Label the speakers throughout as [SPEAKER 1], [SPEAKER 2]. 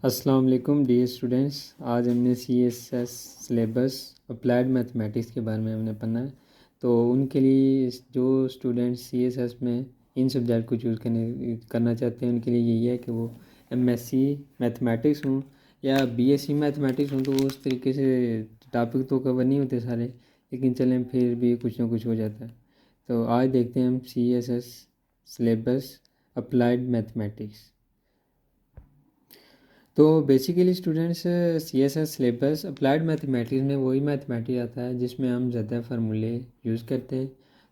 [SPEAKER 1] अस्सलाम वालेकुम dear students. आज हमने CSS सिलेबस अप्लाइड मैथमेटिक्स के बारे में हमने पढ़ना है। तो उनके लिए जो स्टूडेंट्स CSS में इन सब्जेक्ट को चूज़ करना चाहते हैं उनके लिए यही है कि वो MSc मैथमेटिक्स हों या BSc मैथमेटिक्स हों। तो उस तरीके से टॉपिक तो कवर नहीं होते सारे, लेकिन चलें फिर भी कुछ ना कुछ हो जाता है। तो आज देखते हैं हम CSS सिलेबस अप्लाइड मैथमेटिक्स। तो basically students CSS syllabus applied mathematics में वही मैथमेटिक्स आता है जिसमें हम ज़्यादा फार्मूले यूज़ करते हैं।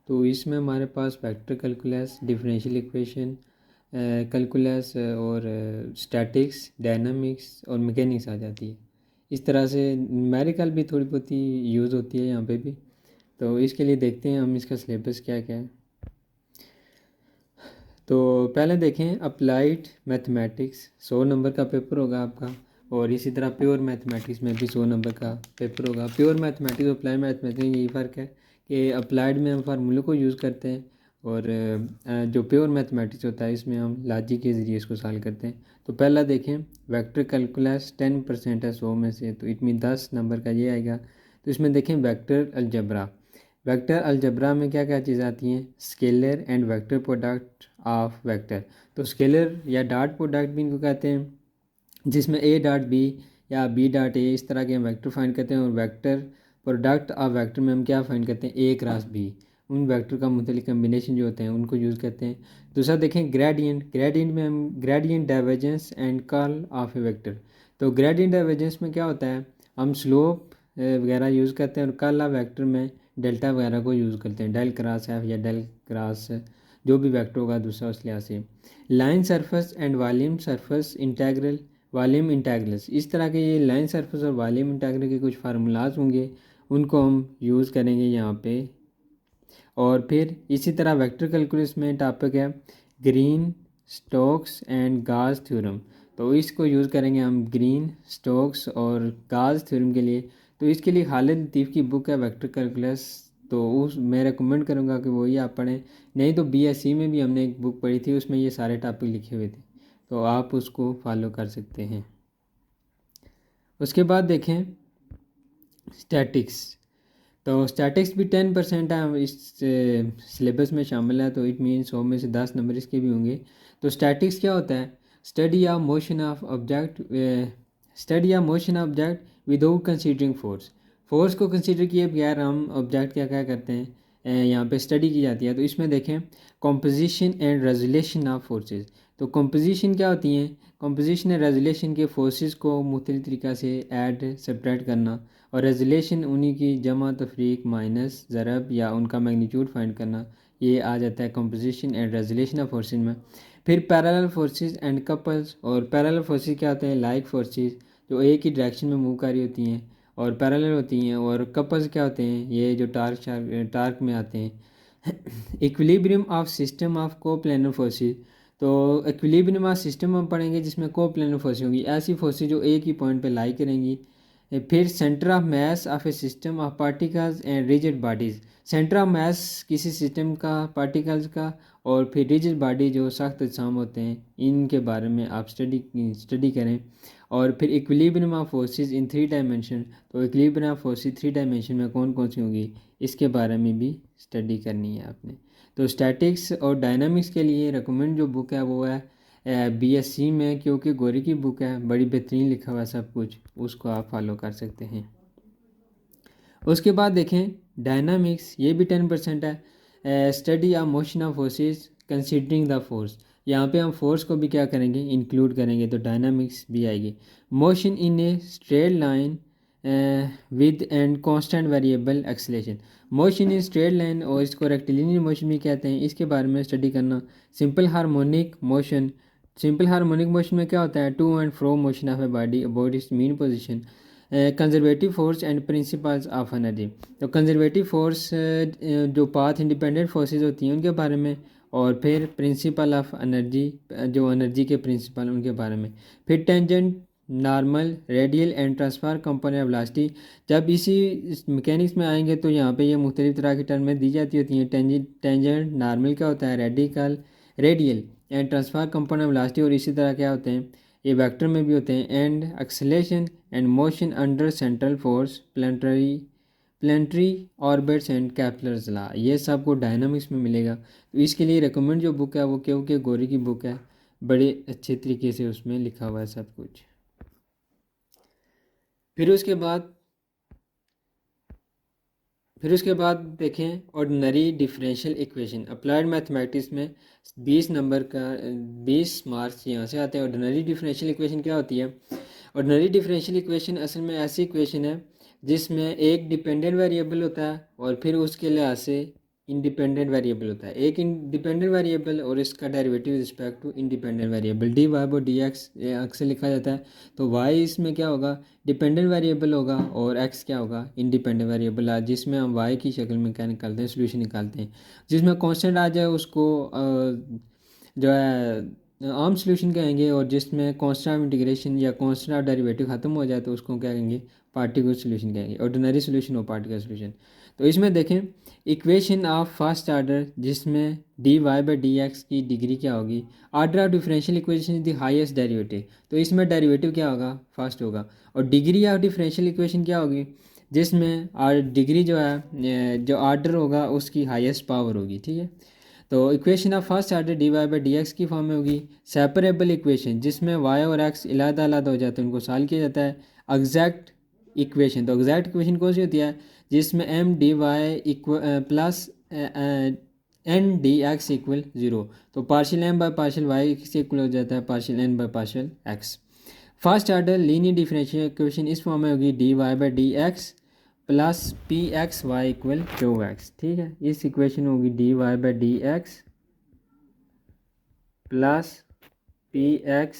[SPEAKER 1] तो इसमें हमारे पास vector calculus, differential equation calculus और स्टैटिक्स, डायनामिक्स और मैकेनिक्स आ जाती है। इस तरह से न्यूमेरिकल भी थोड़ी बहुत ही यूज़ होती है यहाँ पे भी। तो इसके लिए देखते हैं हम इसका सिलेबस क्या क्या है। तो पहले देखें अप्लाइड मैथमेटिक्स 100 नंबर का पेपर होगा आपका, और इसी तरह प्योर मैथमेटिक्स में भी 100 नंबर का पेपर होगा। प्योर मैथमेटिक्स और अप्लाइड मैथमेटिक्स में यही फ़र्क है कि अप्लाइड में हम फार्मूले को यूज़ करते हैं और जो प्योर मैथमेटिक्स होता है इसमें हम लॉजिक के ज़रिए इसको सॉल्व करते हैं। तो पहला देखें वेक्टर कैलकुलस 10% है 100 में से, तो इट मीन 10 नंबर का ये आएगा। तो इसमें देखें वेक्टर अलजबरा। वेक्टर अलजबरा में क्या क्या चीज़ आती हैं? Scalar and vector product of vector. तो स्केलर या डॉट प्रोडक्ट भी इनको कहते हैं, जिसमें A डॉट B या B डॉट A इस तरह के हम वेक्टर फाइंड करते हैं। और वेक्टर प्रोडक्ट ऑफ वेक्टर में हम क्या फाइंड करते हैं? A cross B। उन वेक्टर का मुख्तलिफ कम्बिनेशन जो होते हैं उनको यूज़ करते हैं। दूसरा देखें ग्रेडियंट। ग्रेडियंट में हम gradient divergence and curl of A vector. तो ग्रेडियंट डाइवर्जेंस में क्या होता है? हम स्लोप वगैरह यूज़ करते हैं, और कर्ल ऑफ वेक्टर में डेल्टा वगैरह को यूज़ करते हैं, डेल क्रॉस F या डेल क्रॉस जो भी वेक्टर होगा दूसरा उस लिहाज से। Line surface and volume surface integral, volume integrals, इस तरह के ये लाइन सरफेस और वॉल्यूम इंटेग्रल के कुछ फार्मूलाज होंगे, उनको हम यूज़ करेंगे यहाँ पे। और फिर इसी तरह वेक्टर कैलकुलस में टॉपिक है green, Stokes and Gauss theorem. तो इसको यूज़ करेंगे हम ग्रीन, स्टोक्स और गाउस थ्योरम के लिए। तो इसके लिए खालिद लतीफ़ की बुक है वेक्टर कैलकुलस, तो उस मैं रेकमेंड करूँगा कि वही आप पढ़ें। नहीं तो BSc में भी हमने एक बुक पढ़ी थी, उसमें ये सारे टॉपिक लिखे हुए थे, तो आप उसको फॉलो कर सकते हैं। उसके बाद देखें स्टैटिक्स। तो स्टैटिक्स भी 10% है इस सिलेबस में शामिल है, तो इट मीन 100 में से 10 नंबर इसके भी होंगे। तो स्टैटिक्स क्या होता है? स्टडी या मोशन ऑफ ऑब्जेक्ट, स्टडी या motion of object without considering force. Force को कंसीडर किए बगैर हम ऑब्जेक्ट क्या क्या करते हैं, यहाँ पे स्टडी की जाती है। तो इसमें देखें composition and resolution of forces. तो कॉम्पोजिशन क्या होती हैं? कॉम्पोजिशन एंड रेजोल्यूशन के फोर्सेस को मुख्तलिफ तरीक़ा से ऐड सब्ट्रैक्ट करना, और रेजोल्यूशन उन्हीं की जमा तफरीक माइनस ज़रब या उनका मैग्नीट्यूड फाइंड करना, ये आ जाता है composition and resolution of forces में। फिर पैरेलल फोर्सेस एंड कपल्स। और पैरेलल फोर्सेस क्या होते हैं? लाइक फोर्सेस जो एक ही डायरेक्शन में मूव कर रही होती हैं और पैरेलल होती हैं। और कपल्स क्या होते हैं? ये जो टार्क में आते हैं। इक्विलिब्रियम ऑफ सिस्टम ऑफ को प्लेनर फोर्सेस। तो इक्विलिब्रियम ऑफ सिस्टम हम पढ़ेंगे जिसमें को प्लेनर फोर्सेस होंगी, ऐसी फोर्सेस जो एक ही पॉइंट पे लाई करेंगी। फिर centre of mass of A system of particles and rigid bodies. Centre of mass किसी सिस्टम का, पार्टिकल्स का, और फिर रिजिड बॉडी जो सख्त अजसाम होते हैं, इनके बारे में आप स्टडी करें। और फिर equilibrium of forces in 3 dimension. तो इक्विलिब्रियम ऑफ फोर्सेस 3 डायमेंशन में कौन कौन सी होंगी, इसके बारे में भी स्टडी करनी है आपने। तो स्टैटिक्स और डायनामिक्स के लिए रिकमेंड जो बुक है वो है BSc में, क्योंकि गोरी की बुक है, बड़ी बेहतरीन लिखा हुआ सब कुछ, उसको आप फॉलो कर सकते हैं। उसके बाद देखें डायनामिक्स, ये भी 10% है। Study of motion of forces considering the force. यहाँ पे हम फोर्स को भी क्या करेंगे? इंक्लूड करेंगे, तो डायनामिक्स भी आएगी। Motion in a straight line with and constant variable acceleration. Motion in straight line, और इसको रेक्टिलिनियर मोशन भी कहते हैं, इसके बारे में स्टडी करना। Simple harmonic motion. Simple harmonic motion में क्या होता है? To and fro motion of a body about its mean position. Conservative force and principles of energy. तो कंजर्वेटिव फोर्स जो पाथ इंडिपेंडेंट फोर्सेस होती हैं उनके बारे में, और फिर प्रिंसिपल ऑफ एनर्जी जो एनर्जी के प्रिंसिपल उनके बारे में। फिर tangent, normal, radial and transfer component of velocity. जब इसी मैकेनिक्स में आएंगे तो यहाँ पे ये मुख्तलिफ तरह की टर्में दी जाती होती हैं। टेंजेंट, नॉर्मल क्या होता है? Radial and transfer component of velocity. और इसी तरह क्या होते हैं? ये वेक्टर में भी होते हैं। And acceleration and motion under central force, planetary orbits and Kepler's law, ये सब को डायनामिक्स में मिलेगा। तो इसके लिए रिकमेंड जो बुक है वो के गोरी की बुक है, बड़े अच्छे तरीके से उसमें लिखा हुआ है सब कुछ। फिर उसके बाद देखें ordinary differential equation. Applied mathematics में 20 नंबर का 20 मार्क्स यहाँ से आते हैं। ऑर्डिनरी डिफरेंशियल इक्वेशन क्या होती है? ऑर्डिनरी डिफरेंशियल इक्वेशन असल में ऐसी इक्वेशन है जिसमें एक डिपेंडेंट वेरिएबल होता है और फिर उसके लिहाज से इंडिपेंडेंट वेरिएबल होता है। एक इंडिपेंडेंट वेरिएबल और इसका derivative respect to independent variable, D Y by D X अक्सर लिखा जाता है। तो वाई इसमें क्या होगा? डिपेंडेंट वेरिएबल होगा और एक्स क्या होगा? इंडिपेंडेंट वेरिएबल है, जिसमें हम वाई की शक्ल में क्या निकालते हैं? सोल्यूशन निकालते हैं। जिसमें कांस्टेंट आ जाए उसको जो है आम सोल्यूशन कहेंगे, और जिसमें कांस्टेंट ऑफ इंटीग्रेशन या कांस्टेंट ऑफ डेरिवेटिव ख़त्म हो जाए तो उसको क्या कहेंगे? पार्टिकुलर सोल्यूशन कहेंगे। ऑर्डिनरी सोल्यूशन और पार्टिकुलर सोल्यूशन। तो इसमें देखें इक्वेशन ऑफ फर्स्ट आर्डर, जिसमें D Y by D X की डिग्री क्या होगी? Order of differential equation is the highest derivative, तो इसमें डेरिवेटिव क्या होगा? फर्स्ट होगा। और डिग्री ऑफ डिफरेंशियल इक्वेशन क्या होगी? जिसमें डिग्री जो है जो आर्डर होगा उसकी हाईएस्ट पावर होगी। ठीक है, तो equation of first order D Y by D X की फॉर्म में होगी। सेपरेबल इक्वेशन, जिसमें वाई और एक्स अलग अलग हो जाते हैं, उनको सॉल्व किया जाता है। एग्जैक्ट इक्वेशन, तो एग्जैक्ट इक्वेशन कौन सी होती है? जिसमें M D Y plus N D X equal 0, तो partial M by partial Y से इक्वल हो जाता है partial N by partial X. First order linear differential equation इस फॉर्म में होगी D Y by D X plus P X Y equal Q X. ठीक है, इस इक्वेशन होगी D Y by D X plus P X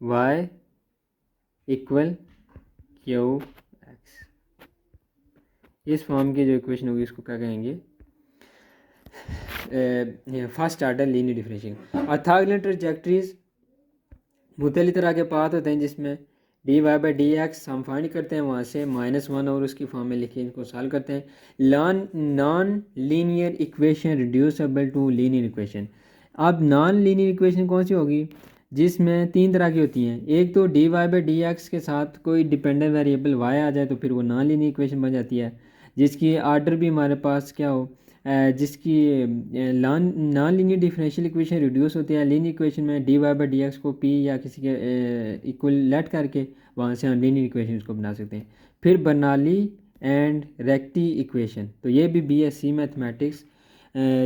[SPEAKER 1] Y equal Q X. इस form की जो इक्वेशन होगी इसको क्या कहेंगे? First order linear differential. Orthogonal trajectories मुख्तलिफ तरह के पाथ होते हैं, जिसमें D Y by D X हम फाइंड करते हैं वहाँ से -1 और उसकी फॉर्म में लिखे इनको सॉल्व करते हैं। Non linear equation reducible to linear equation. अब नॉन लीनियर इक्वेशन कौन सी होगी? जिसमें 3 तरह की होती हैं। एक तो D Y by D X के साथ कोई डिपेंडेंट वेरिएबल वाई आ जाए तो फिर वो नॉन लीनियर इक्वेशन बन जाती है, जिसकी आर्डर भी हमारे पास क्या हो, जिसकी non linear differential equation reduce होती है लीनियर इक्वेशन में। D Y by D X को पी या किसी के इक्वल लेट करके वहाँ से हम लीनियर इक्वेशन को बना सकते हैं। फिर बर्नौली एंड रेक्टी इक्वेशन, तो ये भी बीएससी मैथमेटिक्स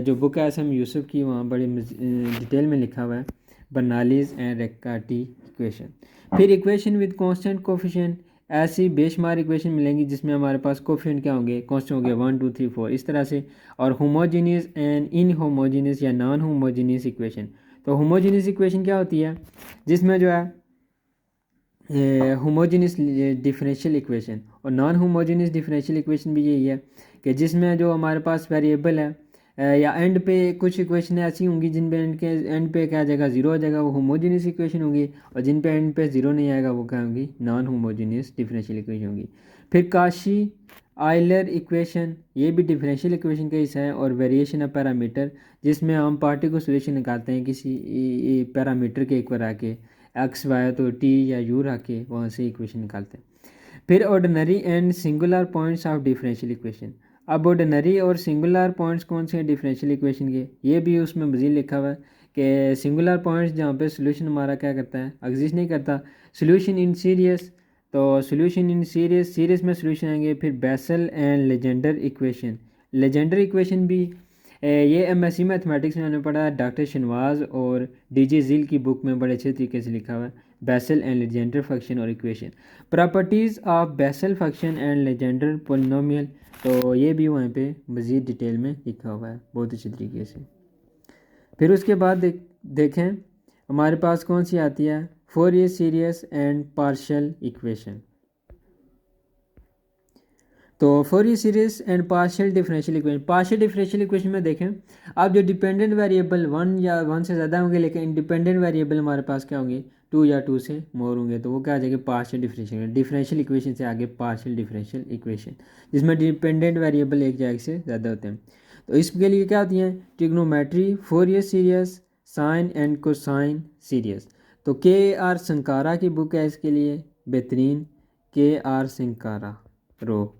[SPEAKER 1] जो बुक है एसएम यूसुफ की, वहाँ बड़ी डिटेल में लिखा हुआ है बर्नौलीज एंड रेक्टी इक्वेशन। फिर इक्वेशन विद कांस्टेंट कोफिशिएंट, ऐसी बेशुमार इक्वेशन मिलेंगी जिसमें हमारे पास कोफिशिएंट क्या होंगे? कांस्टेंट होंगे 1 2 3 4 इस तरह से। और होमोजीनियस एंड इनहोमोजीनियस या नॉन होमोजीनियस इक्वेशन, तो होमोजीनियस इक्वेशन क्या होती है? जिसमें जो है होमोजीनियस डिफरेंशियल इक्वेशन, और नॉन होमोजीनियस डिफरेंशियल इक्वेशन भी यही है कि जिसमें जो हमारे पास वेरिएबल है या एंड पे कुछ इक्वेशन ऐसी होंगी जिन पे एंड पे क्या आ जाएगा? 0 आ जाएगा, वो होमोजीनियस इक्वेशन होगी। और जिन पे एंड पे 0 नहीं आएगा वो क्या होंगी? नॉन होमोजीनियस डिफरेंशियल इक्वेशन होगी। फिर काशी आइलर इक्वेशन, ये भी डिफरेंशियल इक्वेशन का हिस्सा है। और वेरिएशन ऑफ पैरामीटर, जिसमें हम पार्टिकुलर सोल्यूशन निकालते हैं किसी पैरामीटर के एक बार आके, एक्स वाई तो टी या यू रख के वहाँ से इक्वेशन निकालते हैं। फिर ordinary and singular points of differential equation. अब ऑर्डिनरी और सिंगुलर पॉइंट्स कौन से हैं डिफरेंशियल इक्वेशन के? ये भी उसमें मज़ीद लिखा हुआ है कि सिंगुलर पॉइंट्स जहाँ पे सोल्यूशन हमारा क्या करता है? एग्जिस्ट नहीं करता। सोल्यूशन इन सीरीज, तो सोल्यूशन इन सीरीज में सोल्यूशन आएंगे। फिर Bessel and Legendre equation, Legendre equation भी ये एमएससी मैथमेटिक्स में हमने पढ़ा, डॉक्टर शनवाज और डीजे जिल की बुक में बड़े अच्छे तरीके से लिखा हुआ है बेसल एंड लेजेंडर फंक्शन और equation. Properties of Bessel function and Legender polynomial, तो ये भी वहाँ पे मज़ीद डिटेल में लिखा हुआ है बहुत अच्छे तरीके से। फिर उसके बाद देखें हमारे पास कौन सी आती है? Fourier series and partial equation. तो Fourier series and partial differential equation, partial differential equation में देखें अब जो डिपेंडेंट वेरिएबल 1 या 1 से ज़्यादा होंगे, लेकिन इंडिपेंडेंट वेरिएबल हमारे पास क्या होंगे? 2 या 2 से मोर होंगे, तो वो क्या आ जाएगा? Partial differential. डिफरेंशियल इक्वेशन से आगे पार्शियल डिफरेंशियल इक्वेशन, जिसमें डिपेंडेंट वेरिएबल एक जगह से ज़्यादा होते हैं। तो इसके लिए क्या होती हैं? Trigonometry, Fourier series, sine and cosine series. तो KR संकारा की बुक है इसके लिए बेहतरीन, KR संकारा रो।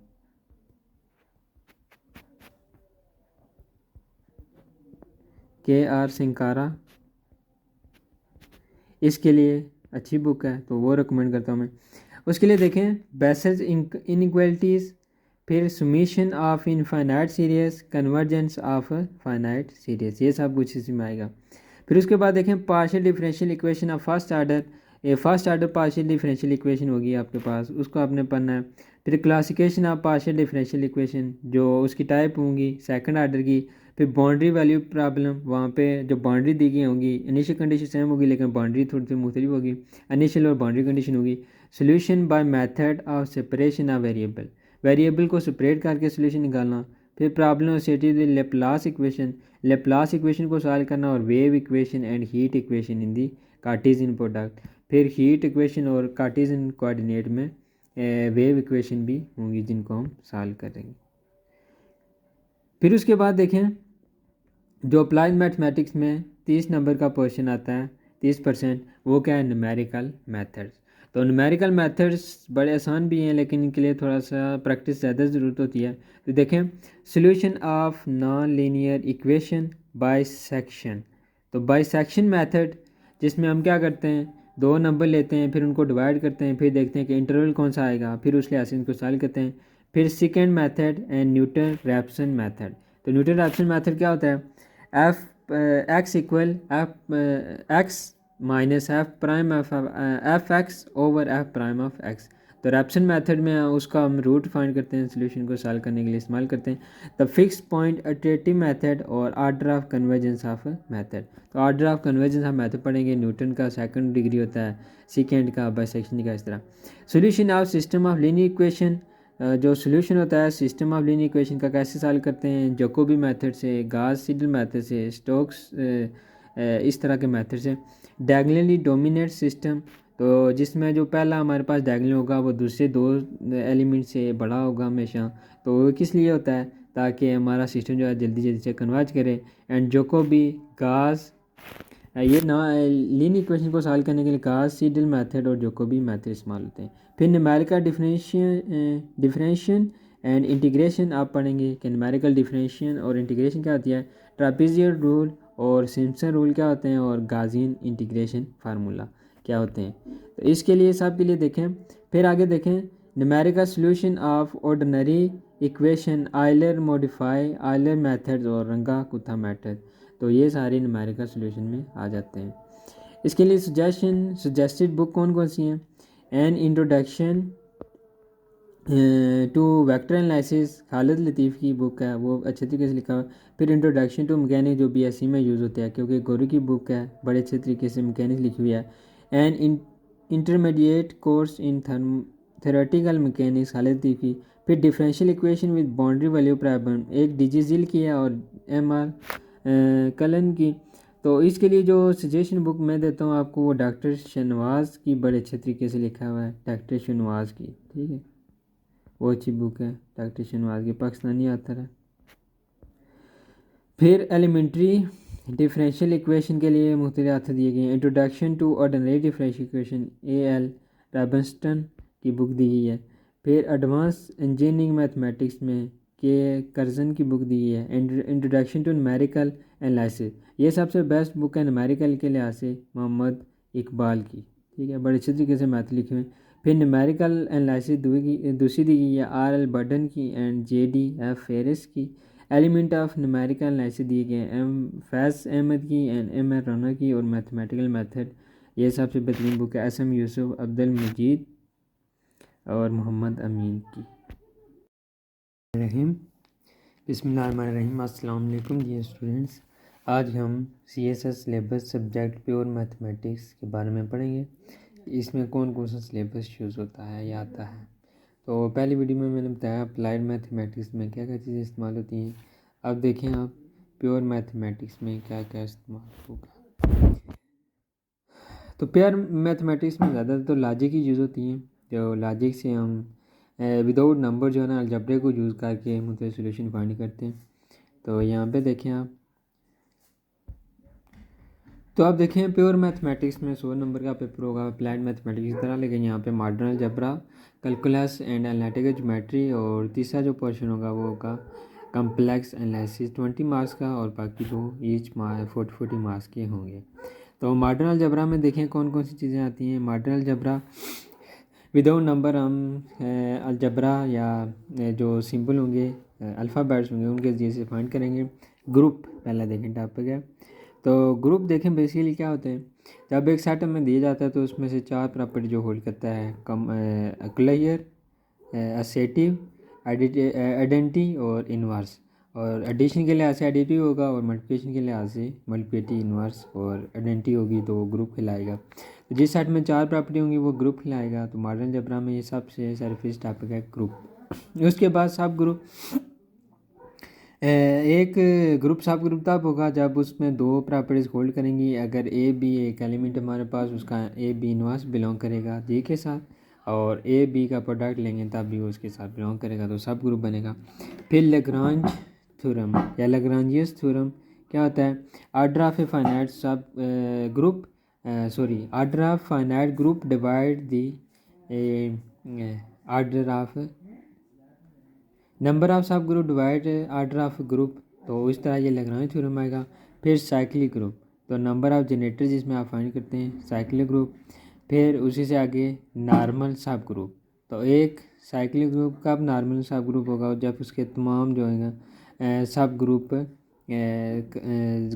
[SPEAKER 1] KR संकारा इसके लिए अच्छी बुक है, तो वो रिकमेंड करता हूँ मैं। उसके लिए देखें बेसेल्स इनइक्वालिटीज़, फिर summation of infinite series, convergence of finite series, ये सब कुछ इसमें आएगा। फिर उसके बाद देखें partial differential equation of first order, ये first order partial differential equation होगी आपके पास, उसको आपने पढ़ना है। फिर classification of partial differential equation, जो उसकी टाइप होंगी सेकंड आर्डर की। फिर बाउंड्री वैल्यू प्रॉब्लम, वहाँ पे जो बाउंड्री दी गई होंगी, इनिशियल कंडीशन सेम होगी लेकिन बाउंड्री थोड़ी सी मुख्तलिफ होगी, इनिशियल और बाउंड्री कंडीशन होगी। Solution by method of separation of variable, variable को सेपरेट करके सोल्यूशन निकालना। फिर problem associated with Laplace equation, Laplace equation को सॉल्व करना, और wave equation and heat equation in the Cartesian product. फिर हीट इक्वेशन और कार्टेशियन कोऑर्डिनेट में वेव इक्वेशन भी होंगी जिनको हम सॉल्व करेंगे। फिर उसके बाद देखें जो अप्लाइड मैथमेटिक्स में 30 नंबर का क्वेश्चन आता है 30%, वो क्या है, न्यूमेरिकल मेथड्स। तो न्यूमेरिकल मेथड्स बड़े आसान भी हैं लेकिन इनके लिए थोड़ा सा प्रैक्टिस ज़्यादा ज़रूरत होती है। तो देखें solution of non linear equation by section, तो बाय सेक्शन मेथड जिसमें हम क्या करते हैं, दो नंबर लेते हैं, फिर उनको डिवाइड करते हैं, फिर देखते हैं कि इंटरवल कौन सा आएगा, फिर उस लिहाज से इनको सॉल्व करते हैं। फिर second method and Newton Raphson method. तो न्यूटन रैप्सन मेथड क्या होता है, F x equal F x minus F prime F x over F prime of x. तो रैप्सन मेथड में उसका हम रूट फाइंड करते हैं, सोल्यूशन को सॉल्व करने के लिए इस्तेमाल करते हैं। The fix point iterative method और order of convergence of method. तो ऑर्डर ऑफ कन्वर्जेंस हम मेथड पढ़ेंगे, न्यूटन का सेकंड डिग्री होता है, सेकेंड का बाइसेक्शन का, इस तरह। Solution of system of linear equation, जो सोल्यूशन होता है सिस्टम ऑफ लीनियर इक्वेशन का कैसे सॉल्व करते हैं, जैकोबी मेथड से, गॉस सीडल मेथड से, स्टोक्स इस तरह के मेथड से। डायगोनली डोमिनेट सिस्टम, तो जिसमें जो पहला हमारे पास डायगोनल होगा वो दूसरे दो एलिमेंट से बड़ा होगा हमेशा, तो वो किस लिए होता है, ताकि हमारा सिस्टम जो है जल्दी जल्दी से कन्वर्ज करे। एंड जैकोबी गॉस, ये ना लीनियर इक्वेशन को सॉल्व करने के लिए गॉस सीडल मेथड और जैकोबी मेथड इस्तेमाल होते हैं। फिर न्यूमेरिकल डिफरेंशिएशन एंड इंटीग्रेशन आप पढ़ेंगे कि न्यूमेरिकल डिफरेंशिएशन और इंटीग्रेशन क्या होती है, ट्रापेजियन रूल और सिम्पसन रूल क्या होते हैं, और गॉसियन इंटीग्रेशन फार्मूला क्या होते हैं। तो इसके लिए सब के लिए देखें। फिर आगे देखें numerical solution of ordinary equation, Euler modify, Euler methods और रंगा कुत्था मेथड। तो ये सारे न्यूमेरिकल सॉल्यूशन में आ जाते हैं। इसके लिए सजेस्टेड बुक कौन कौन सी हैं, an introduction to vector analysis, Khalid Latif की बुक है, वो अच्छे तरीके से लिखा हुआ है। फिर इंट्रोडक्शन टू मैकेनिक्स जो BSc में यूज़ होते हैं, क्योंकि गोरू की बुक है, बड़े अच्छे तरीके से मैकेनिक्स लिखी हुई है। And intermediate course in theoretical mechanics, Khalid Latif की। फिर differential equation with boundary value problem, एक डिजिजिल की है और MR कलन की। तो इसके लिए जो सजेशन बुक मैं देता हूँ आपको, वो डॉक्टर शहनवाज की बड़े अच्छे तरीके से लिखा हुआ है, डॉक्टर शहनवाज की, ठीक है, वो अच्छी बुक है डॉक्टर शहनवाज की, पाकिस्तानी ऑथर है। फिर एलिमेंट्री डिफरेंशियल इक्वेशन के लिए मुख्तलिफ ऑथर दिए गए हैं। Introduction to ordinary differential equation AL Robinson की बुक दी गई है। फिर एडवांस इंजीनियरिंग मैथमेटिक्स में के कर्जन की बुक दी गई है। इंट्रोडक्शन टू न्यूमेरिकल एनालिसिस, ये सबसे बेस्ट बुक है न्यूमेरिकल के लिहाज से मोहम्मद इकबाल की, ठीक है, बड़े अच्छे तरीके से मैथ लिखे हुए। फिर न्यूमेरिकल एनालिसिस दूसरी दी गई है RL बर्डन की एंड JDF फेरिस की। एलिमेंट ऑफ न्यूमेरिकल एनालिसिस दिए गए हैं फैज़ अहमद की एंड MR राना की। और मैथमेटिकल मेथड, ये सबसे बेहतरीन बुक है SM यूसुफ, अब्दुल मजीद और मोहम्मद अमीन की। रहीम बिस्मिल्लाहिर्रहमानिर्रहीम, अस्सलाम वालेकुम डियर स्टूडेंट्स। आज हम CSS syllabus subject pure mathematics के बारे में पढ़ेंगे। इसमें कौन कौन सा सिलेबस यूज़ होता है या आता है। तो पहली वीडियो में मैंने बताया अप्लाइड मैथमेटिक्स में क्या क्या चीज़ें इस्तेमाल होती हैं। अब देखें आप प्योर मैथमेटिक्स में क्या क्या इस्तेमाल होगा। तो प्योर मैथमेटिक्स में ज़्यादातर तो लॉजिक ही यूज़ होती हैं, जो लॉजिक से हम विदाउट नंबर जो है ना अलजेब्रा को यूज़ करके मुझे सोल्यूशन फाइंड करते हैं। तो यहाँ पे देखें आप तो आप देखें प्योर मैथमेटिक्स में 100 नंबर का पेपर होगा अप्लाइड मैथमेटिक्स की तरह, लेकिन यहाँ पे modern algebra, calculus and analytical geometry, और तीसरा जो पोर्शन होगा वो होगा कम्प्लेक्स एनालिसिस 20 मार्क्स का, और बाकी जो ईच 40 मार्क्स के होंगे। तो मॉडर्न अलजेब्रा में देखें कौन कौन सी चीज़ें आती हैं। मॉडर्न अलजेब्रा विदाउट नंबर हम अलजेब्रा या जो सिंबल होंगे अल्फ़ाबेट्स होंगे उनके जरिए से फाइंड करेंगे। ग्रुप पहला देखें टॉपिक है। तो ग्रुप देखें बेसिकली क्या होते हैं, जब एक सेट हमें दिया जाता है तो उसमें से 4 प्रॉपर्टी जो होल्ड करता है, कम क्लियर, असेटिव, आइडेंटिटी और इन्वर्स। और एडिशन के लिहाज से एडिटिव होगा और मल्टीप्लिकेशन के लिहाज से मल्टीप्लिकेटिव, इन्वर्स और आइडेंटिटी होगी तो ग्रुप कहलाएगा। तो जिस सेट में 4 प्रॉपर्टी होंगी वो ग्रुप कहलाएगा। तो मॉडर्न अलजेब्रा में ये सबसे सरफेस टॉपिक है ग्रुप। उसके बाद सब ग्रुप, एक ग्रुप सब ग्रुप तब होगा जब उसमें 2 प्रॉपर्टीज होल्ड करेंगी। अगर ए बी एक एलिमेंट हमारे पास, उसका ए बी इनवर्स बिलोंग करेगा जी के साथ, और ए बी का प्रोडक्ट लेंगे तब भी उसके साथ बिलोंग करेगा, तो सब ग्रुप बनेगा। फिर लैग्रांज थ्योरम या लैग्रांजियस थ्योरम क्या होता है, order of a finite subgroup, order of finite group divide the order of number of subgroup divide order of group, तो इस तरह ये लैग्रांज थ्योरम आएगा। फिर साइक्लिक ग्रुप, तो नंबर ऑफ जनरेटर जिसमें आप फाइंड करते हैं साइक्लिक ग्रुप। फिर उसी से आगे नॉर्मल सब ग्रुप, तो एक साइक्लिक ग्रुप का अब नॉर्मल सब ग्रुप होगा जब उसके तमाम जो है सब ग्रुप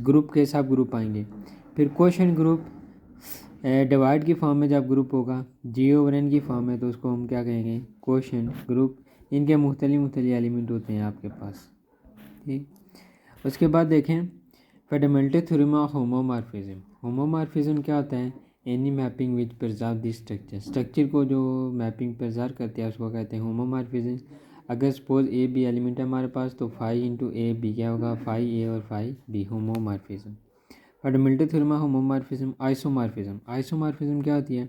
[SPEAKER 1] ग्रुप के सब ग्रुप आएंगे। फिर क्वोशंट ग्रुप डिवाइड की फॉर्म में जब ग्रुप होगा, जी ओवर एन की फॉर्म में, तो उसको हम क्या कहेंगे, क्वोशंट ग्रुप। इनके मुख्तलिफ एलिमेंट होते हैं आपके पास, ठीक। उसके बाद देखें fundamental theorem of homomorphism. Homomorphism क्या होता है, any mapping which preserve the structure को जो मैपिंग प्रिजर्व करते हैं उसको कहते हैं होमोमॉर्फिज्म। अगर सपोज ए बी एलिमेंट है हमारे पास, तो 5 इंटू ए बी क्या होगा, 5A और 5B, homomorphism. Fundamental theorem of homomorphism. Isomorphism क्या होती है,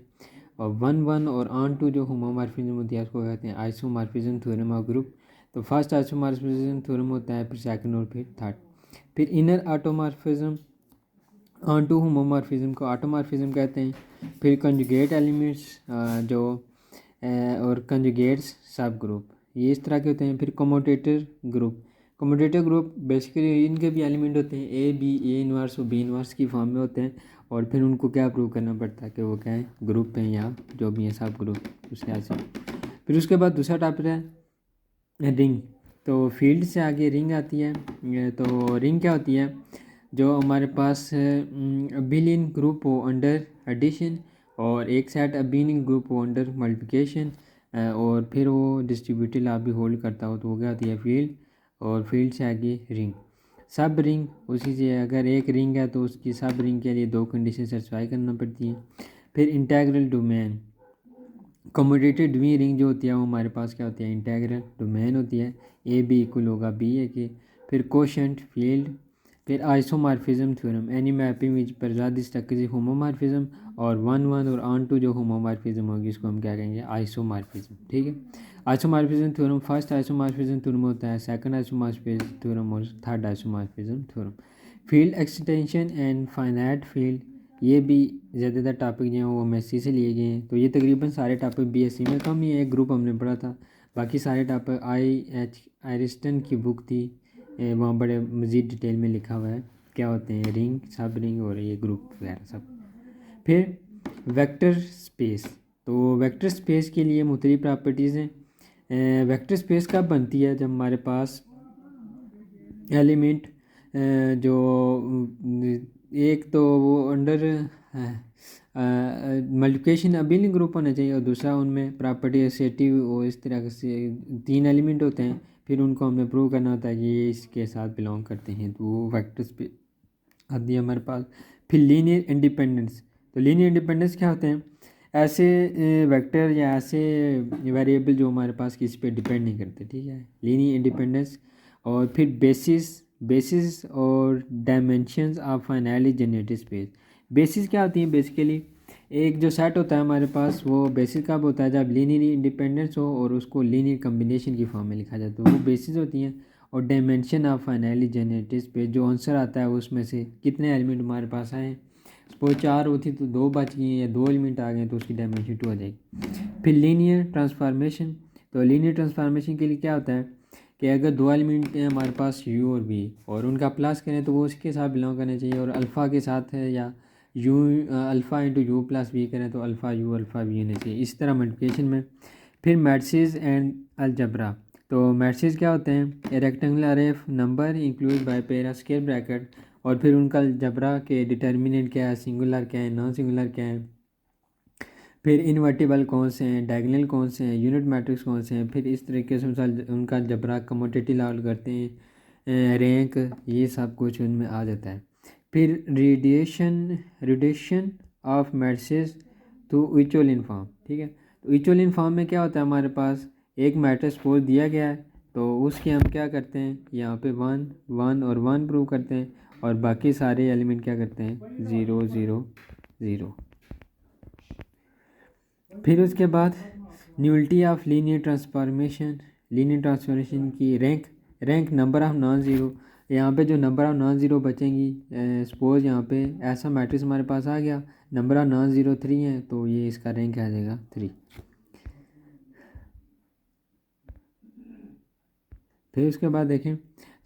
[SPEAKER 1] और 1 और ऑन टू जो होमोमॉर्फिज्म होती है उसको कहते हैं आइसोमॉर्फिज्म थ्योरम ऑफ ग्रुप। तो फर्स्ट आइसोमॉर्फिज्म थ्योरम होता है, फिर सेकंड और फिर थर्ड। फिर inner automorphism, onto homomorphism को ऑटोमॉर्फिज्म कहते हैं। फिर कंजुगेट एलिमेंट्स जो और कंजुगेट्स सब ग्रुप, ये इस तरह के होते हैं। फिर commutator group, commutator group basically इनके भी एलिमेंट होते हैं ए बी, ए इनवर्स और बी इनवर्स की फॉर्म में होते हैं, और फिर उनको क्या प्रूव करना पड़ता है कि वो क्या है, ग्रुप हैं या जो भी है सब ग्रुप, उस लिहाज से। फिर उसके बाद दूसरा टॉपिक है रिंग। तो फील्ड से आगे रिंग आती है। तो रिंग क्या होती है, जो हमारे पास अबिलियन ग्रुप हो अंडर एडिशन, और एक सेट अबिलियन ग्रुप हो अंडर मल्टीप्लिकेशन, और फिर वो डिस्ट्रीब्यूटेड आप भी होल्ड करता हो, तो वो क्या होती है फील्ड। और फील्ड से आगे रिंग, सब रिंग उसी से, अगर एक रिंग है तो उसकी सब रिंग के लिए 2 कंडीशन सेटिस्फाई करना पड़ती है। फिर इंटेग्रल डोमेन, कम्यूटेटिव ड्वी रिंग जो होती है वो हमारे पास क्या होती है, इंटेग्रल डोमेन होती है, ए बी इक्वल होगा बी ए के। फिर कोशेंट फील्ड। फिर isomorphism theorem, any mapping which preserve the structure homomorphism, और 1 और ऑन टू जो होमोमॉर्फिज्म होगी इसको हम क्या कहेंगे, आइसोमॉर्फिज्म, ठीक है। Isomorphism theorem, first isomorphism theorem होता है, सेकंड आइसोमॉर्फिज्म थ्योरम और third isomorphism theorem. Field extension and finite field, ये भी ज़्यादातर टॉपिक जो हैं वो एमएससी से लिए गए हैं। तो ये तकरीबन सारे टॉपिक बीएससी में, कम ही एक ग्रुप हमने पढ़ा था, बाकी सारे टॉपिक आयरिस्टन की बुक थी, वहाँ बड़े मज़ीद डिटेल में लिखा हुआ है क्या होते हैं रिंग, सब रिंग और ये ग्रुप वगैरह सब। फिर वेक्टर स्पेस, तो वेक्टर स्पेस के लिए मुख्तलिफ प्रॉपर्टीज़ हैं। वेक्टर स्पेस कब बनती है, जब हमारे पास एलिमेंट जो एक तो वो अंडर मल्टीप्लिकेशन अबिलियन ग्रुप होना चाहिए, और दूसरा उनमें प्रॉपर्टी एसेटिव, और इस तरह से 3 एलिमेंट होते हैं। फिर उनको हमने प्रूव करना होता है कि ये इसके साथ बिलोंग करते हैं, तो वो वेक्टर स्पेस आती है हमारे पास। फिर लीनियर इंडिपेंडेंस, तो लीनियर इंडिपेंडेंस क्या होते हैं, ऐसे वेक्टर या ऐसे वेरिएबल जो हमारे पास किसी पे डिपेंड नहीं करते, ठीक है, लीनियर इंडिपेंडेंस। और फिर बेसिस और dimensions of finally generated space. Basis क्या होती हैं, बेसिकली एक जो सेट होता है हमारे पास, वो बेसिस कब होता है, जब लीनियर इंडिपेंडेंस हो और उसको लीनियर कम्बिनेशन की फॉर्म में लिखा जाता है, वो बेसिस होती हैं। और dimension of finally generated space, जो आंसर आता है उसमें से कितने एलिमेंट हमारे पास आए, सपोज 4 होती तो 2 बच गई या 2 एलिमेंट आ गए तो उसकी डायमेंशन 2 आ जाएगी। फिर लीनियर ट्रांसफॉर्मेशन, तो लीनियर ट्रांसफॉर्मेशन के लिए क्या होता है कि अगर 2 एलिमेंट हैं हमारे पास यू और वी और उनका प्लस करें तो वो उसके साथ बिलोंग करने चाहिए, और अल्फ़ा के साथ है या U alpha into U plus V करें तो अल्फ़ा यू अल्फ़ा वी होने चाहिए, इस तरह मल्टीप्लिकेशन में। फिर मैट्रिसेस एंड अलजबरा, तो मैट्रिसेस क्या होते हैं, rectangular array of number include by pair of square bracket, और फिर उनका अलजबरा के डिटर्मिनेंट क्या है, सिंगुलर क्या है, नॉन सिंगुलर क्या है। फिर इन्वर्टिबल कौन से हैं, डायगोनल कौन से हैं, यूनिट मैट्रिक्स कौन से हैं। फिर इस तरीके से उनका जबरा कमोटेटिव लाल करते हैं, रैंक, ये सब कुछ उनमें आ जाता है। फिर reduction of matrices to equivalent form, ठीक है। तो इक्विवेलेंट फॉर्म में क्या होता है, हमारे पास एक मैट्रिक्स सपोज दिया गया है तो उसके हम क्या करते हैं, यहाँ पे 1 1 और 1 प्रूव करते हैं, और बाकी सारे एलिमेंट क्या करते हैं 0 0 0। फिर उसके बाद nullity of linear transformation, linear transformation की rank number of non zero, यहाँ पे जो नंबर ऑफ नॉन ज़ीरो बचेंगी, सपोज यहाँ पे ऐसा मैट्रिक्स हमारे पास आ गया, नंबर ऑफ नॉन ज़ीरो 3 है तो ये इसका रैंक आ जाएगा 3। फिर उसके बाद देखें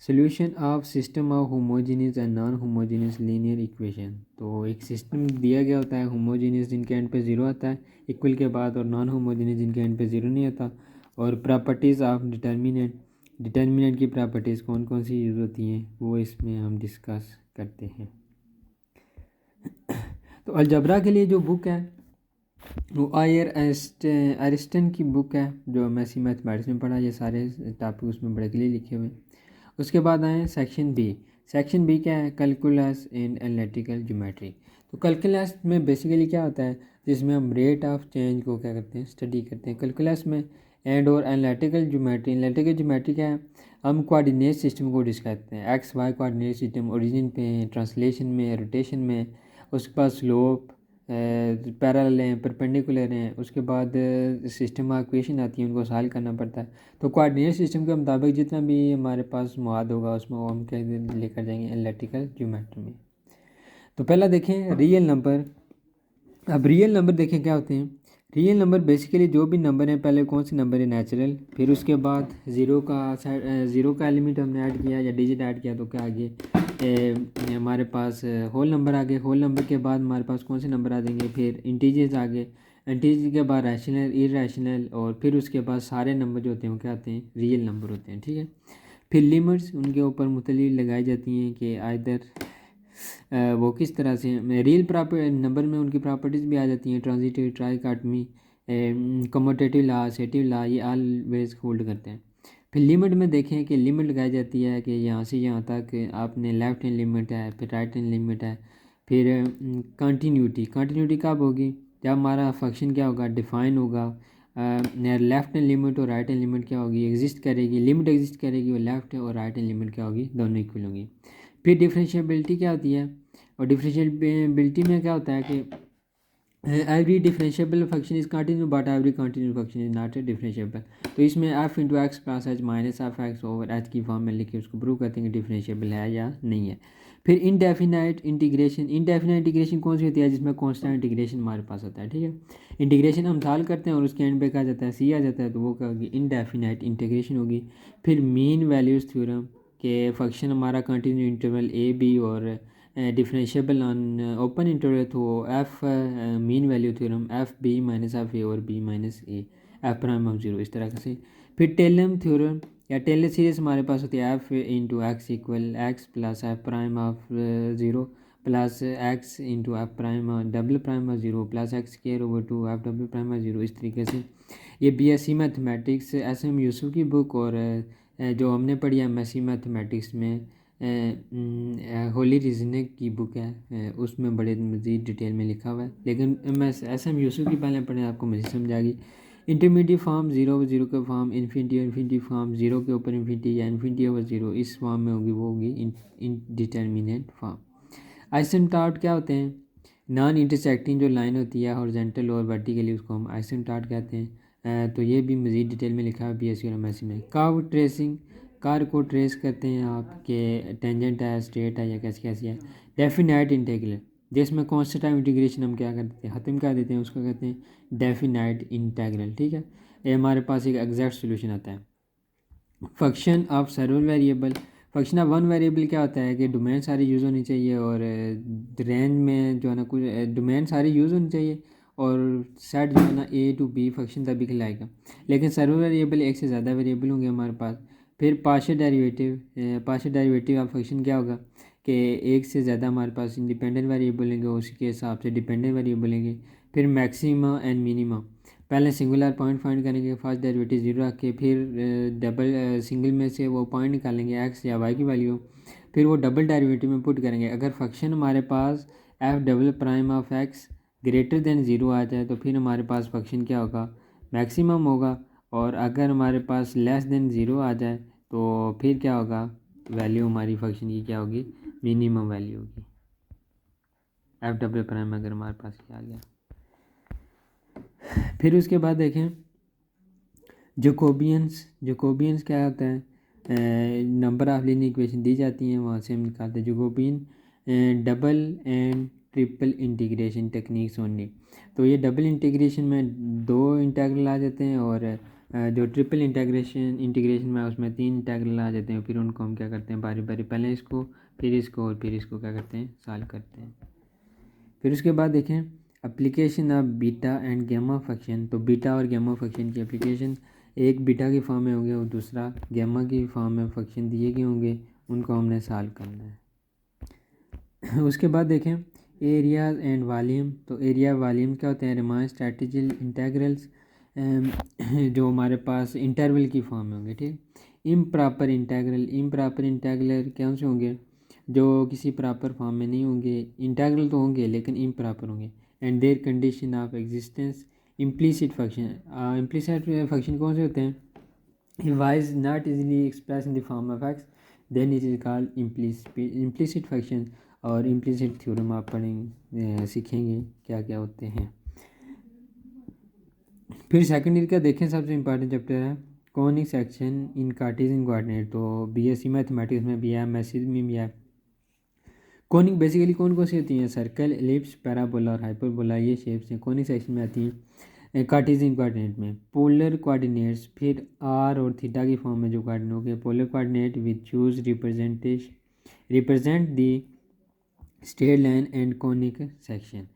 [SPEAKER 1] solution of system of homogeneous and non homogeneous linear equation, तो एक सिस्टम दिया गया होता है, होमोजीनियस जिनके एंड पे 0 आता है इक्वल के बाद, और नॉन होमोजीनियस जिनके एंड पे 0 नहीं आता। और प्रॉपर्टीज़ ऑफ डिटर्मिनेंट की प्रॉपर्टीज़ कौन कौन सी यूज़ होती हैं वो इसमें हम डिस्कस करते हैं। तो अलजबरा के लिए जो बुक है वो आयर एरिस्टन की बुक है, जो मैसी मैथमेटिक्स में पढ़ा, ये सारे टॉपिक उसमें बड़े क्लियर लिखे हुए हैं। उसके बाद आए सेक्शन बी। सेक्शन बी क्या है, कैलकुलस इन एनालिटिकल ज्योमेट्री। तो कैलकुलस में बेसिकली क्या होता है, जिसमें हम रेट ऑफ चेंज को क्या करते हैं, स्टडी करते हैं कैलकुलस में। एंड और एनालिटिकल ज्योमेट्री क्या है, हम कोऑर्डिनेट सिस्टम को डिस्कस करते हैं, X Y coordinate system, origin पे, ट्रांसलेशन में, रोटेशन में। उसके बाद स्लोप, पैरेलल हैं, परपेंडिकुलर हैं। उसके बाद सिस्टम ऑफ इक्वेशन आती है, उनको सॉल्व करना पड़ता है। तो कोऑर्डिनेट सिस्टम के मुताबिक जितना भी हमारे पास मवाद होगा उसमें वो हम क्या लेकर जाएंगे एनालिटिकल ज्योमेट्री में। तो पहला देखें रियल नंबर। अब रियल नंबर देखें क्या होते हैं। रियल नंबर बेसिकली जो भी नंबर है, पहले कौन से नंबर है नेचुरल, फिर उसके बाद ज़ीरो का एलिमेंट हमने ऐड किया या डिजिट ऐड किया तो क्या आगे हमारे पास होल नंबर आ गए। होल नंबर के बाद हमारे पास कौन से नंबर आ जाएंगे, फिर इंटीजर्स आ गए। इंटीजर के बाद रैशनल, इरेशनल, और फिर उसके बाद सारे नंबर जो होते हैं वो क्या होते हैं, रियल नंबर होते हैं, ठीक है। फिर लिमिट्स उनके ऊपर मुख्तलिफ लगाई जाती हैं कि आइदर वो किस तरह से रियल नंबर में उनकी प्रॉपर्टीज़ भी आ जाती हैं, ट्रांजिटिव, ट्राइकॉटमी, कम्यूटेटिव ला, सेटिव ला, ये ऑलवेज होल्ड करते हैं। फिर लिमिट में देखें कि लिमिट लगाई जाती है कि यहाँ से यहाँ तक आपने लेफ्ट हैंड लिमिट है, फिर राइट हैंड लिमिट है। फिर कंटिन्यूटी कब होगी, जब हमारा फंक्शन क्या होगा, डिफाइन होगा। लेफ्ट हैंड लिमिट और राइट हैंड लिमिट क्या होगी, एग्जिस्ट करेगी, लिमिट एग्जिस्ट करेगी, और लेफ्ट और राइट हैंड लिमिट क्या होगी, दोनों इक्वल होंगी। फिर डिफरेंशिएबिलिटी क्या होती है, और डिफरेंशिएबिलिटी में क्या होता है कि every differentiable function is continue but every continue function is not differentiable. तो इसमें F into x plus H minus F x over H की फॉर्म में लिख के उसको प्रूव करते हैं कि डिफरेंशिएबल है या नहीं है। फिर इनडेफिनाइट इंटीग्रेशन कौन सी होती है, जिसमें कॉन्स्टेंट इंटीग्रेशन हमारे पास होता है, ठीक है। इंटीग्रेशन हम सॉल्व करते हैं और उसके एंड पे कहा जाता है सी आ जाता है, तो वो क्या होगी, इनडेफिनाइट इंटीग्रेशन होगी। फिर मीन वैल्यूज़ थ्योरम के फंक्शन हमारा कंटिन्यू इंटरवल ए बी और डिफरेंशिएबल ऑन ओपन इंटरवल, तो F mean value theorem F B minus F A और B minus A F prime of zero, इस तरह से। फिर टेलम थ्योरम या टेलर सीरीज हमारे पास होती है F into X equal X plus F prime of zero plus X into F prime double prime of zero plus x square over two F double prime of zero, इस तरीके से। ये BSc mathematics S M Yusuf की book और जो हमने पढ़ी है एमएससी मैथमेटिक्स में होली रीजनिंग की बुक है, उसमें बड़े मज़ीद डिटेल में लिखा हुआ है, लेकिन मैं एस एम यूसुफ की पहले पढ़े आपको मज़ीद समझ आ गई। इंटरमीडिएट फॉर्म जीरो के फॉर्म, इन्फिनिटी फॉर्म, जीरो के ऊपर इन्फिनिटी या इन्फिनिटी ओवर जीरो, इस फॉर्म में होगी वो होगी इनडिटर्मिनेट फॉर्म। आइसेंटार्ट क्या होते हैं, नॉन इंटरसेक्टिंग जो लाइन होती है हॉरिजॉन्टल और वर्टिकली, उसको हम आइसेंटार्ट कहते हैं। तो ये भी मज़ीद डिटेल में लिखा है बीएससी और एमएससी में। कर्व ट्रेसिंग, कार को ट्रेस करते हैं आप कि टेंजेंट है, स्ट्रेट है या कैसी कैसी है। डेफिनाइट इंटीग्रल, जिसमें कॉन्स्टेंट टाइम इंटीग्रेशन हम क्या कर देते हैं, ख़त्म कर देते हैं, उसको कहते हैं डेफिनाइट इंटीग्रल। ठीक है, ये हमारे पास एक एग्जैक्ट सोल्यूशन आता है। Function of सर्वल variable, function of one variable क्या होता है कि डोमेन सारी यूज़ होनी चाहिए और रेंज में जो है ना कुछ डोमेन सारी यूज़ होनी चाहिए और सेट जो है ना ए टू बी फंक्शन तभी खिलाएगा। लेकिन सर्वल वेरिएबल एक से ज़्यादा वेरिएबल होंगे हमारे पास। फिर पार्शियल डेरिवेटिव ऑफ फंक्शन क्या होगा कि एक से ज़्यादा हमारे पास इंडिपेंडेंट वेरिएबल होंगे, उसके हिसाब से डिपेंडेंट वेरिएबल होंगे। फिर मैक्सिमा एंड मिनिमा, पहले सिंगुलर पॉइंट फाइंड करेंगे, फर्स्ट डेरिवेटिव जीरो रख के, फिर डबल सिंगल में से वो पॉइंट निकालेंगे एक्स या वाई की वैल्यू, फिर वो डबल डेरिवेटिव में पुट करेंगे। अगर फंक्शन हमारे पास F double prime of X greater than zero आ जाए तो फिर हमारे पास फंक्शन क्या होगा, मैक्सिमम होगा। और अगर हमारे पास लेस देन ज़ीरो आ जाए तो फिर क्या होगा, वैल्यू हमारी फंक्शन की क्या होगी, मिनिमम वैल्यू होगी। एफ डबल प्राइम अगर हमारे पास क्या आ गया। फिर उसके बाद देखें जकोबियंस क्या होता है, नंबर ऑफ लीनियर इक्वेशन दी जाती हैं, वहाँ से हम निकालते हैं Jacobian double and triple integration techniques only. तो ये डबल इंटीग्रेशन में दो इंटीग्रल आ जाते हैं और जो ट्रिपल इंटीग्रेशन में उसमें तीन इंटीग्रल आ जाते हैं। फिर उनको हम क्या करते हैं, बारी बारी पहले इसको फिर इसको और फिर इसको क्या करते हैं, सॉल्व करते हैं। फिर उसके बाद देखें application of beta and gamma function. तो बीटा और गैमा फंक्शन की एप्लीकेशन, एक बीटा की फॉर्म में होंगे और दूसरा गैमा की फॉर्म में फंक्शन दिए गए होंगे, उनको हमने सॉल्व करना है। उसके बाद देखें एरियाज एंड वॉल्यूम। तो एरिया वॉल्यूम क्या होते हैं, रिमान स्ट्रेटजिकल इंटीग्रल्स जो हमारे पास इंटरवल की फॉर्म में होंगे। ठीक, इम्प्रॉपर इंटीग्रल कौन से होंगे, जो किसी प्रॉपर फॉर्म में नहीं होंगे, इंटीग्रल तो होंगे लेकिन इम्प्रॉपर होंगे। And there condition of existence implicit function कौन से होते हैं, if y is not easily expressed in the form of x then it is called implicit function। और implicit थ्योरम आप पढ़ेंगे सीखेंगे क्या क्या होते हैं। फिर सेकंड ईयर का देखें, सबसे इंपॉर्टेंट चैप्टर है conic section in Cartesian coordinate. तो बीएससी मैथमेटिक्स में भी है, मैथ्स में भी है। कॉनिक बेसिकली कौन कौन सी होती हैं, सर्कल, एलिप्स, पैराबोला और हाइपरबोला, ये शेप्स हैं कॉनिक सेक्शन में आती हैं। कार्टेशियन कोऑर्डिनेट में पोलर कोऑर्डिनेट्स, फिर आर और थीटा की फॉर्म में जो कोऑर्डिनेट हो गए polar coordinate which choose represent the straight line and conic section.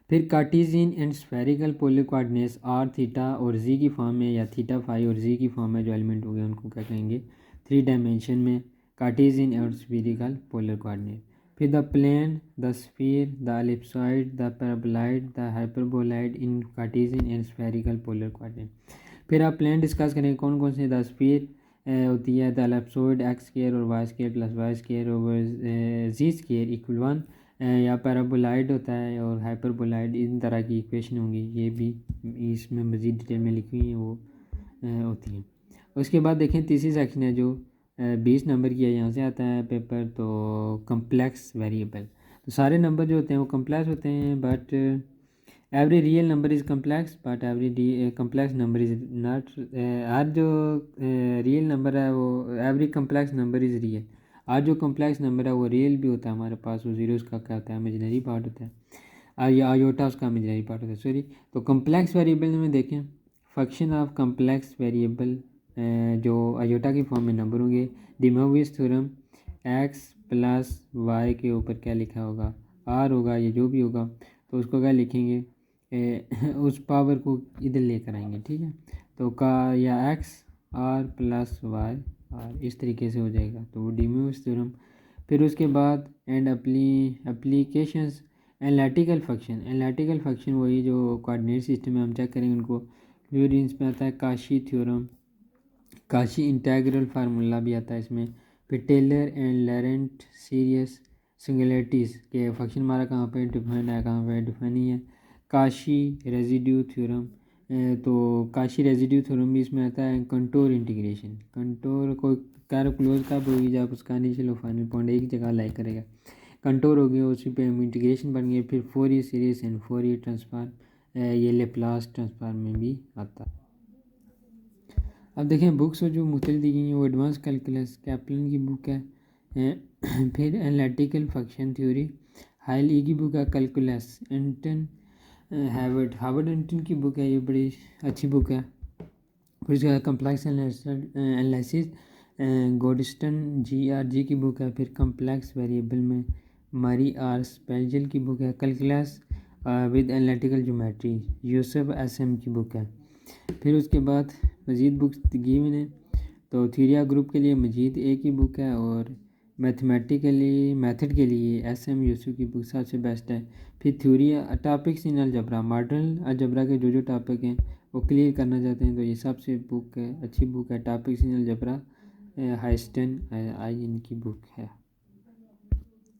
[SPEAKER 1] फिर Cartesian and spherical polar coordinates R theta और जी की फॉर्म में या थीटा फाई और जी की फॉर्म में जो एलिमेंट हो गए उनको क्या कहेंगे, थ्री डायमेंशन में कार्टेशियन और स्फेरिकल पोलर कोऑर्डिनेट। फिर the plane, the sphere, the ellipsoid, the paraboloid, the hyperboloid in Cartesian and spherical polar coordinate. फिर आप प्लेन डिस्कस करेंगे कौन कौन से, द स्फीयर होती है द एलिप्सॉइड एक्स स्क्वायर और y square plus y square over g square equal 1, या पैराबोलॉइड होता है और हाइपरबोलॉइड, इन तरह की इक्वेशन होंगी, ये भी इसमें मज़ीद डिटेल में लिखी हुई हैं वो होती हैं। उसके बाद देखें तीसरी सेक्शन है जो 20 नंबर की है, यहाँ से आता है पेपर। तो कम्प्लेक्स वेरिएबल, तो सारे नंबर जो होते हैं वो कम्प्लेक्स होते हैं, but every real number is complex but every complex number is not. हर जो रियल नंबर है वो, every complex number is real, आज जो कम्प्लेक्स नंबर है वो रियल भी होता है हमारे पास, वो जीरो उसका क्या होता है, इमेजिनरी पार्ट होता है, आयोटा उसका इमेजिनरी पार्ट होता है, सॉरी। तो कम्प्लेक्स वेरिएबल में देखें फंक्शन ऑफ कम्प्लेक्स वेरिएबल जो आयोटा की फॉर्म में नंबर होंगे, De Moivre's theorem x plus y के ऊपर क्या लिखा होगा, आर होगा, ये जो भी होगा तो उसको क्या लिखेंगे, उस पावर को इधर लेकर आएंगे। ठीक है, तो का या X R plus Y R इस तरीके से हो जाएगा, तो वो डिम्यूस थ्योरम। फिर उसके बाद एंड एप्लीकेशंस एनालिटिकल फंक्शन वही जो कोऑर्डिनेट सिस्टम में हम चेक करेंगे उनको। फिर इसमें आता है Kashi theorem, Kashi integral formula भी आता है इसमें। फिर टेलर एंड लॉरेंट सीरीज सिंगुलरिटीज़ के फंक्शन हमारा कहाँ पे डिफाइन है, कहाँ पे डिफाइन नहीं है। काशी रेजिड्यू थ्योरम, तो काशी रेजिड्यू थ्योरम भी इसमें आता है। कंटोर इंटीग्रेशन, कंटोर को कार क्लोज कब होगी जब उसका इनिशियल और फाइनल पॉइंट एक जगह लाई करेगा, कंटोर हो गया, उसी पे हम इंटीग्रेशन बन गए। फिर Fourier series and Fourier transform, ये लेप्लास ट्रांसफार्म में भी आता है। अब देखें बुक्स जो मुख्तलिफ दी गई हैं वो एडवांस कैलकुलस कैप्लन की बुक है। फिर एनालिटिकल फंक्शन थ्योरी, हाइल ई की बुक है कैलकुलस, एंटन हार्वर्ड एंटन की बुक है, ये बड़ी अच्छी बुक है। फिर उसके बाद कम्प्लेक्स एनालिसिस गोडस्टन GRG की बुक है। फिर कम्प्लेक्स वेरिएबल में मारी आर स्पेजल की बुक है। Calculus with analytical geometry Yusuf SM की बुक है। फिर उसके बाद मज़ीद बुक्स गिवन है, तो थ्योरी ग्रुप के लिए मजीद A की बुक है, और मैथमेटिकली मेथड के लिए SM यूसुफ की बुक सबसे बेस्ट है। फिर theory topics in algebra, modern algebra के जो टॉपिक हैं वो क्लियर करना चाहते हैं तो ये सबसे बुक है, अच्छी बुक है टॉपिक्स इन अलजबरा, हाइस्टन आई इनकी बुक है।